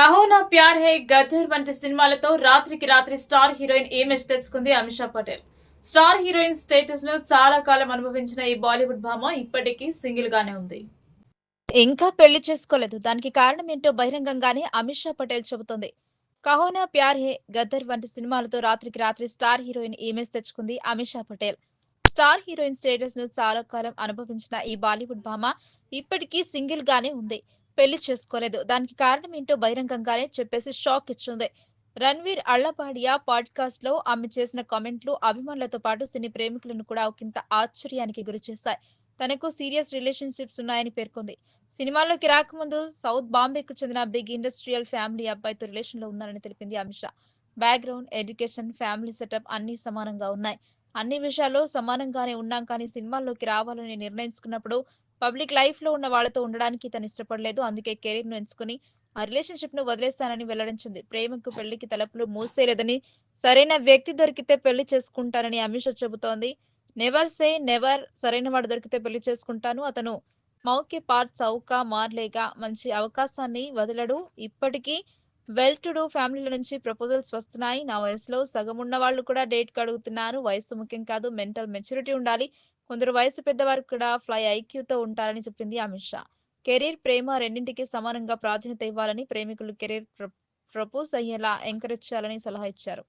కహో నా ప్యార్ హై, గదర్ వంటి సినిమాలతో రాత్రికి రాత్రి స్టార్ హీరోయిన్ ఇమేజ్ తెచ్చుకుంది Amisha Patel. Star heroine status ను చాలా కాలం అనుభవించిన ఈ బాలీవుడ్ భామ ఇప్పటికీ సింగిల్ గానే ఉంది. ఇంకా పెళ్లి చేసుకోలేదు. దానికి కారణం ఏంటో బహిరంగంగానే అమిషా పటేల్ చెబుతోంది. 'కహో నా ప్యార్ హై', 'గదర్' వంటి సినిమాలతో రాత్రికి రాత్రి స్టార్ హీరోయిన్ ఇమేజ్ తెచ్చుకుంది Amisha Patel. Star heroine status ను చాలా కాలం అనుభవించిన ఈ బాలీవుడ్ భామ ఇప్పటికీ సింగిల్ గానే ఉంది. పెళ్లి చేసుకోలేదు. దానికి కారణం ఏంటో బహిరంగంగానే చెప్పేసి షాక్ ఇచ్చింది. రణ్వీర్ అళ్లపాడియా పాడ్కాస్ట్ లో ఆమె చేసిన కామెంట్లు అభిమానులతో పాటు సినీ ప్రేమికులను కూడా ఒకంత ఆశ్చర్యానికి గురిచేశాయి. తనకు సీరియస్ రిలేషన్షిప్స్ ఉన్నాయని పేర్కొంది. సినిమాల్లోకి రాకముందు సౌత్ బాంబేకు చెందిన బిగ్ ఇండస్ట్రియల్ ఫ్యామిలీ అబ్బాయితో రిలేషన్ లో ఉన్నారని తెలిపింది Amisha. Background, education, family setup అన్ని సమానంగా ఉన్నాయి. అన్ని విషయాల్లో సమానంగానే ఉన్నాం, కానీ సినిమాల్లోకి రావాలని నిర్ణయించుకున్నప్పుడు పబ్లిక్ లైఫ్ లో ఉన్న వాళ్లతో ఉండడానికి తను ఇష్టపడలేదు. అందుకే కెరీర్ ను ఎంచుకుని ఆ రిలేషన్షిప్ ను వదిలేస్తానని వెల్లడించింది. ప్రేమకు పెళ్లికి తలుపులు మూసేయలేదని, సరైన వ్యక్తి దొరికితే పెళ్లి చేసుకుంటానని అమిషా చెబుతోంది. Never say never. సరైన వాడు దొరికితే పెళ్లి చేసుకుంటాను. అతను మౌకే పార్ చౌకా మార్లేగా. మంచి అవకాశాన్ని వదలడు. ఇప్పటికీ వెల్ టు డూ ఫ్యామిలీల నుంచి ప్రపోజల్స్ వస్తున్నాయి. నా వయసులో సగం ఉన్న వాళ్ళు కూడా డేట్ కు అడుగుతున్నారు. వయసు ముఖ్యం కాదు, మెంటల్ మెచ్యూరిటీ ఉండాలి. కొందరు వయసు పెద్దవారు కూడా ఫ్లై ఐక్యూతో ఉంటారని చెప్పింది అమిషా. కెరీర్, ప్రేమ రెండింటికి సమానంగా ప్రాధాన్యత ఇవ్వాలని, ప్రేమికులు కెరీర్ ప్రపోజ్ అయ్యేలా ఎంకరేజ్ చేయాలని సలహా ఇచ్చారు.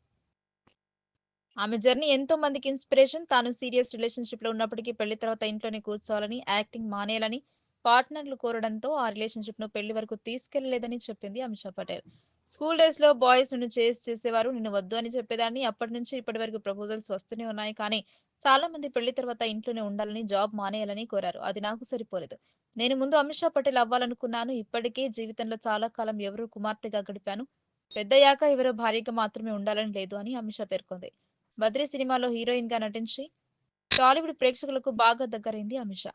ఆమె జర్నీ ఎంతో మందికి ఇన్స్పిరేషన్. తాను సీరియస్ రిలేషన్షిప్ లో ఉన్నప్పటికీ పెళ్లి తర్వాత ఇంట్లోనే కూర్చోవాలని, యాక్టింగ్ మానేయాలని పార్ట్నర్లు కోరడంతో ఆ రిలేషన్షిప్ ను పెళ్లి వరకు తీసుకెళ్లలేదని చెప్పింది అమిషా పటేల్. స్కూల్ డేస్ లో బాయ్స్ నన్ను చేసేవారు. నిన్ను వద్దు అని చెప్పేదాన్ని. అప్పటి నుంచి ఇప్పటి వరకు ప్రపోజల్స్ వస్తూనే ఉన్నాయి. కానీ చాలా మంది పెళ్లి తర్వాత ఇంట్లోనే ఉండాలని, జాబ్ మానేయాలని కోరారు. అది నాకు సరిపోలేదు. నేను ముందు అమిషా పటేల్ అవ్వాలనుకున్నాను. ఇప్పటికే జీవితంలో చాలా కాలం ఎవరో కుమార్తెగా గడిపాను. పెద్దయ్యాక ఎవరో భార్యగా మాత్రమే ఉండాలని లేదు అని అమిషా పేర్కొంది. 'బద్రి' సినిమాలో హీరోయిన్ గా నటించి టాలీవుడ్ ప్రేక్షకులకు బాగా దగ్గరైంది అమిషా.